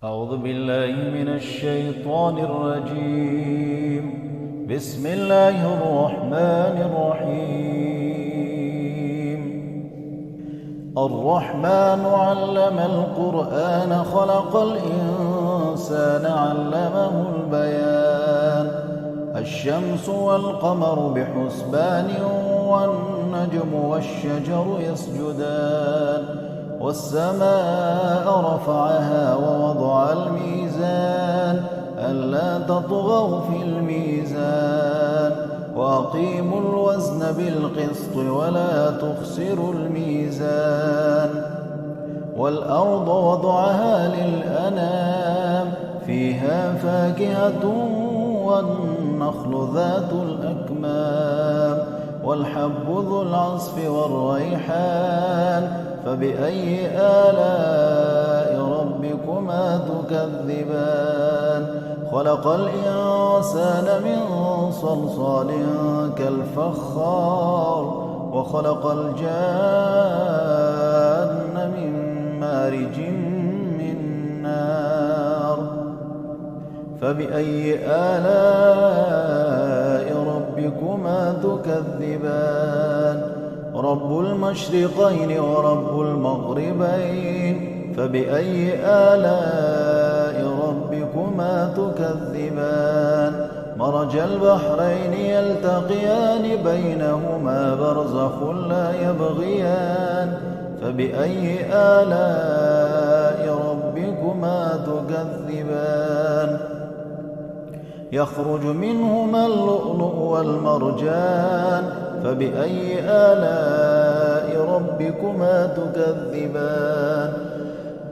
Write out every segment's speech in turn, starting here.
أعوذ بالله من الشيطان الرجيم. بسم الله الرحمن الرحيم. الرحمن علم القرآن خلق الإنسان علمه البيان. الشمس والقمر بحسبان والنجم والشجر يسجدان والسماء رفعها ووضع الميزان ألا تطغوا في الميزان وأقيموا الوزن بالقسط ولا تخسروا الميزان والأرض وضعها للأنام فيها فاكهة والنخل ذات الأكمام والحب ذو العصف والريحان فبأي آلاء ربكما تكذبان خلق الإنسان من صلصال كالفخار وخلق الجان من مارج من نار فبأي آلاء ربكما تكذبان رب المشرقين ورب المغربين فبأي آلاء ربكما تكذبان مرج البحرين يلتقيان بينهما برزخ لا يبغيان فبأي آلاء ربكما تكذبان يخرج منهما اللؤلؤ والمرجان فبأي آلاء ربكما تكذبان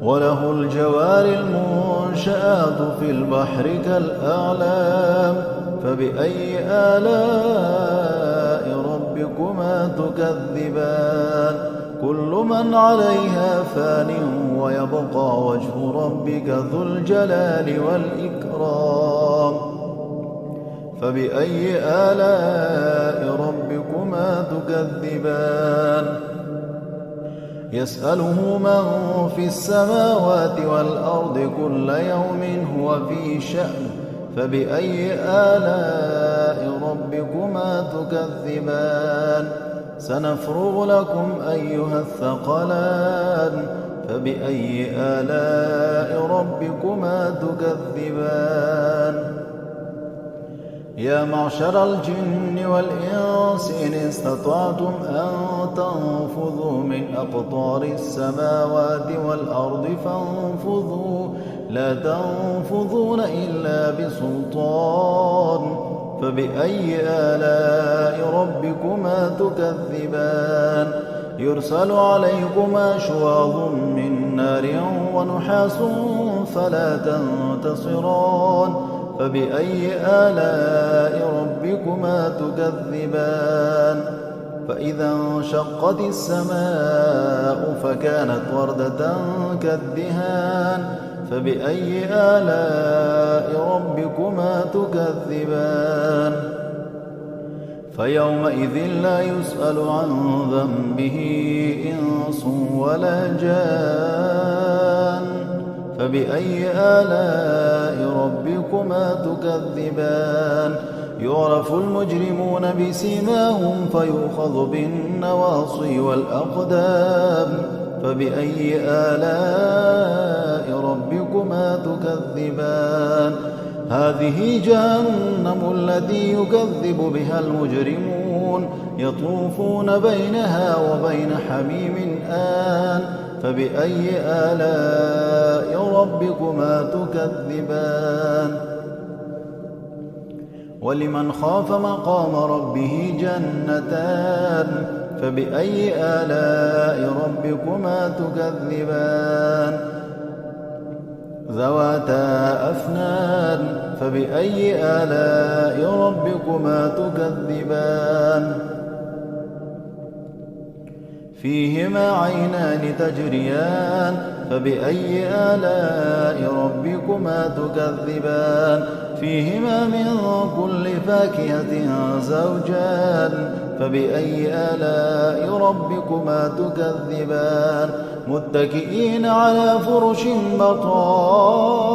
وله الجوار المنشآت في البحر كالأعلام فبأي آلاء ربكما تكذبان كل من عليها فان ويبقى وجه ربك ذو الجلال والإكرام فبأي آلاء ربكما تكذبان يسأله من في السماوات والأرض كل يوم هو في شأن فبأي آلاء ربكما تكذبان سنفرغ لكم أيها الثقلان فبأي آلاء ربكما تكذبان يا معشر الجن والإنس إن استطعتم أن تنفذوا من أقطار السماوات والأرض فانفذوا لا تنفذون إلا بسلطان فبأي آلاء ربكما تكذبان يرسل عليكما شواظ من نار ونحاس فلا تنتصران فبأي آلاء ربكما تكذبان فإذا انشقت السماء فكانت وردة كالدهان فبأي آلاء ربكما تكذبان فيومئذ لا يسأل عن ذنبه إنس ولا جان فبأي آلاء ربكما تكذبان يعرف المجرمون بسيماهم فيؤخذ بالنواصي والأقدام فبأي آلاء ربكما تكذبان هذه جهنم التي يكذب بها المجرمون يطوفون بينها وبين حميم آن فبأي آلاء ربكما تكذبان ولمن خاف مقام ربه جنتان فبأي آلاء ربكما تكذبان ذواتا أفنان فبأي آلاء ربكما تكذبان فيهما عينان تجريان فبأي آلاء ربكما تكذبان فيهما من كل فاكهة زوجان فبأي آلاء ربكما تكذبان متكئين على فرش بطائنها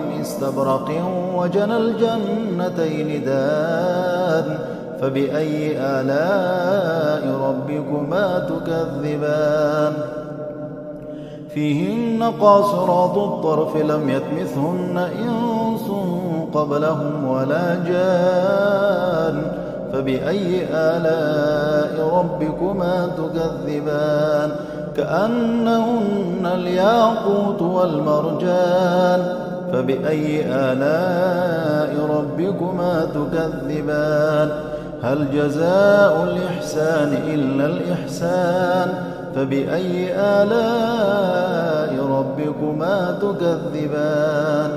من استبرق وجنى الجنتين دان فبأي آلاء ربكما تكذبان فيهن قاصرات الطرف لم يطمثهن إنس قبلهم ولا جان فبأي آلاء ربكما تكذبان كأنهن الياقوت والمرجان فبأي آلاء ربكما تكذبان هل جزاء الإحسان إلا الإحسان فبأي آلاء ربكما تكذبان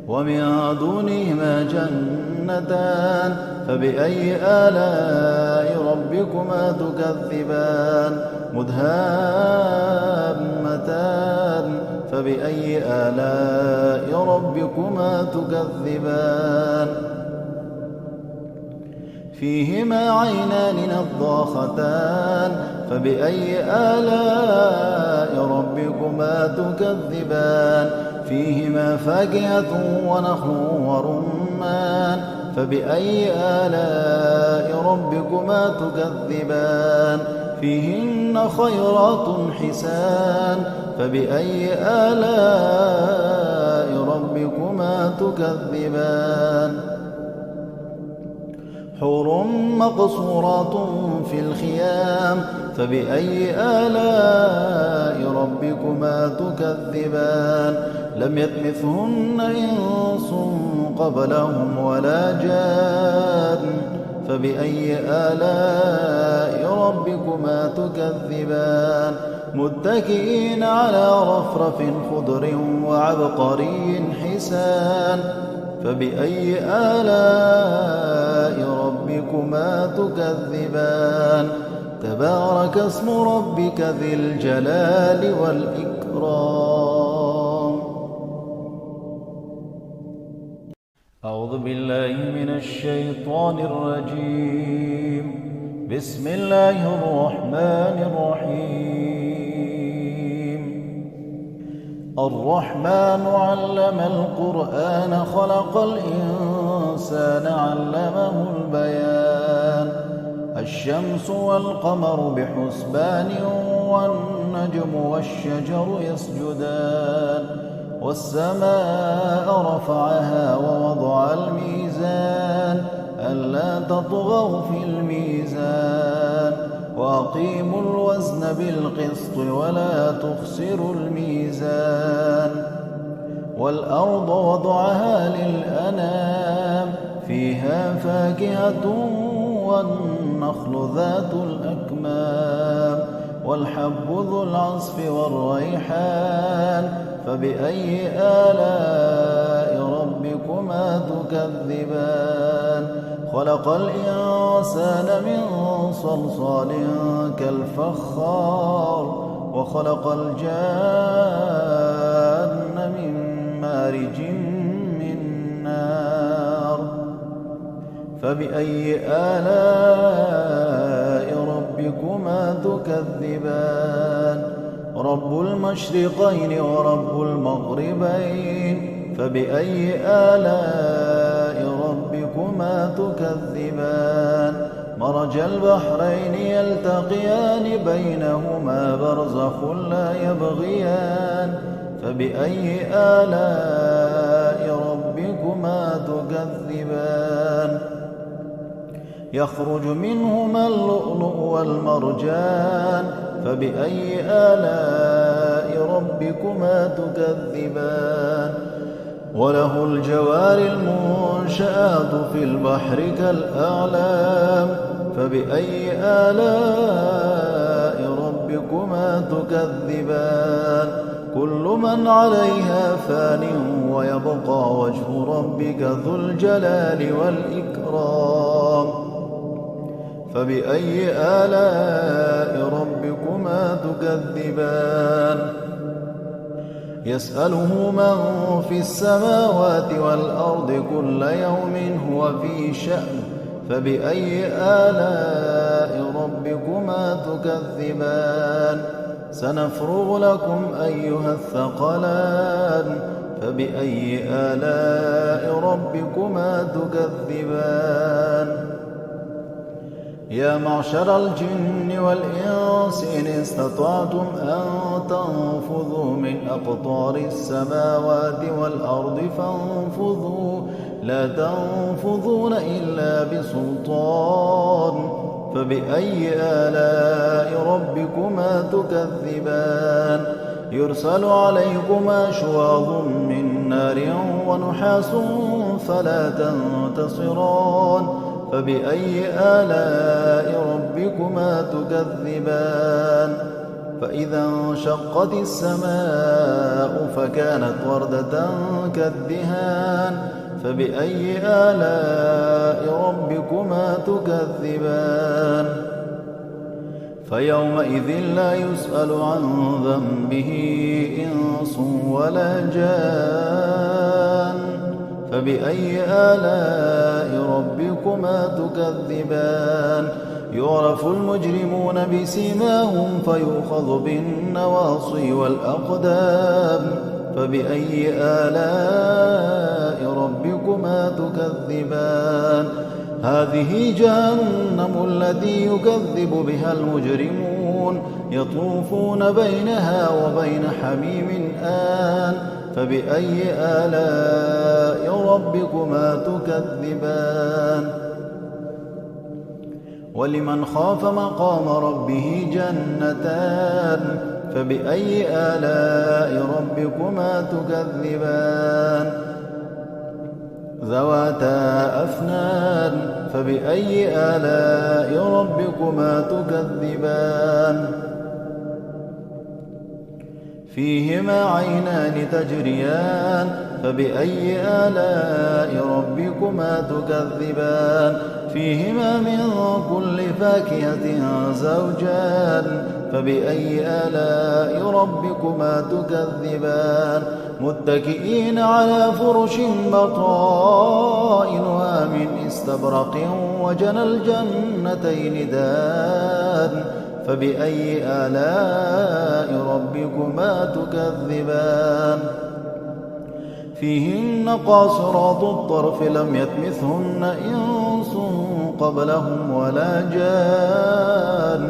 ومن دونهما جنتان فبأي آلاء ربكما تكذبان مدهامتان فبأي آلاء ربكما تكذبان فيهما عينان نضاختان فبأي آلاء ربكما تكذبان فيهما فاكهة ونخل ورمان فبأي آلاء ربكما تكذبان فيهن خيرات حسان فبأي آلاء ربكما تكذبان حور مقصورات في الخيام فبأي آلاء ربكما تكذبان لم يطمثهن إنس قبلهم ولا جان فبأي آلاء ربكما تكذبان متكئين على رفرف خضر وعبقري حسان فبأي آلاء ربكما تكذبان تبارك اسم ربك ذي الجلال والإكرام أعوذ بالله من الشيطان الرجيم بسم الله الرحمن الرحيم الرحمن علم القرآن خلق الإنسان علمه البيان الشمس والقمر بحسبان والنجم والشجر يسجدان والسماء رفعها ووضع الميزان ألا تطغوا في الميزان وأقيموا الوزن بالقسط ولا تخسروا الميزان والأرض وضعها للأنام فيها فاكهة والنخل ذات الأكمام والحب ذو العصف والريحان فبأي آلاء ربكما تكذبان خلق الإنسان من صلصال كالفخار وخلق الجان من مارج من نار فبأي آلاء ربكما تكذبان رب المشرقين ورب المغربين فبأي آلاء ربكما تكذبان مرج البحرين يلتقيان بينهما برزخ لا يبغيان فبأي آلاء ربكما تكذبان يخرج منهما اللؤلؤ والمرجان فبأي آلاء ربكما تكذبان وله الجوار المنشآت في البحر كالأعلام فبأي آلاء ربكما تكذبان كل من عليها فان ويبقى وجه ربك ذو الجلال والإكرام فبأي آلاء ربكما تكذبان يسأله من في السماوات والأرض كل يوم هو في شأن فبأي آلاء ربكما تكذبان سنفرغ لكم أيها الثقلان فبأي آلاء ربكما تكذبان يا معشر الجن والإنس إن استطعتم أن تنفذوا من أقطار السماوات والأرض فانفذوا لا تنفذون إلا بسلطان فبأي آلاء ربكما تكذبان يرسل عليكما شواظ من نار ونحاس فلا تنتصران فبأي آلاء ربكما تكذبان فإذا انشقت السماء فكانت وردة كالدهان فبأي آلاء ربكما تكذبان فيومئذ لا يسأل عن ذنبه إنس ولا جان فبأي آلاء ربكما تكذبان يعرف المجرمون بسيماهم فيؤخذ بالنواصي والأقدام فبأي آلاء ربكما تكذبان هذه جهنم التي يكذب بها المجرمون يطوفون بينها وبين حميم آن فبأي آلاء ربكما تكذبان ولمن خاف مقام ربه جنتان فبأي آلاء ربكما تكذبان ذواتا أفنان فبأي آلاء ربكما تكذبان فيهما عينان تجريان فبأي آلاء ربكما تكذبان فيهما من كل فاكهة زوجان فبأي آلاء ربكما تكذبان متكئين على فرش بطائنها من استبرق وجنى الجنتين دان فبأي آلاء ربكما تكذبان فيهن قاصرات الطرف لم يطمثهن إنس قبلهم ولا جان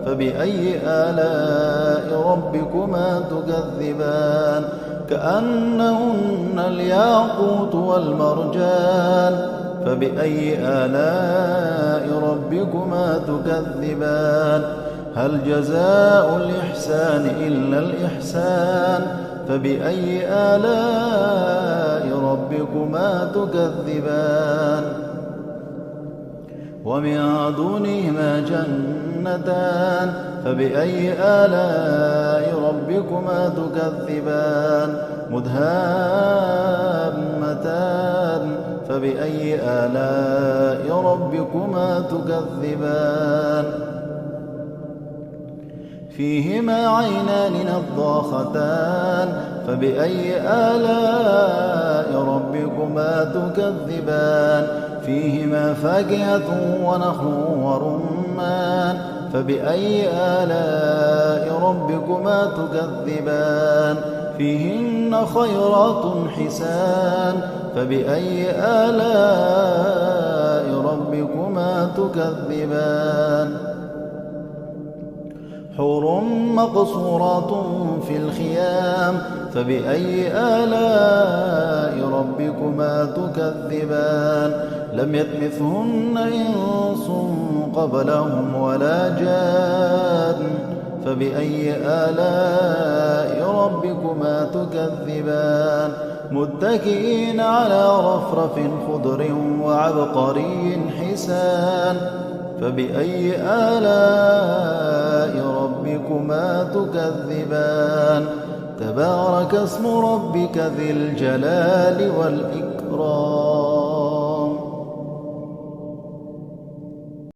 فبأي آلاء ربكما تكذبان كأنهن الياقوت والمرجان فبأي آلاء ربكما تكذبان هل جزاء الإحسان إلا الإحسان فبأي آلاء ربكما تكذبان ومن دونهما جنتان فبأي آلاء ربكما تكذبان مدهامتان فبأي آلاء ربكما تكذبان فيهما عينان نضاختان فبأي آلاء ربكما تكذبان فيهما فاكهة ونخل ورمان فبأي آلاء ربكما تكذبان فيهن خيرات حسان فبأي آلاء ربكما تكذبان حور مقصورات في الخيام فبأي آلاء ربكما تكذبان لم يطمثهن إنس قبلهم ولا جان فبأي آلاء ربكما تكذبان متكئين على رفرف خضر وعبقري حسان فبأي آلاء ربكما تكذبان تبارك اسم ربك ذي الجلال والإكرام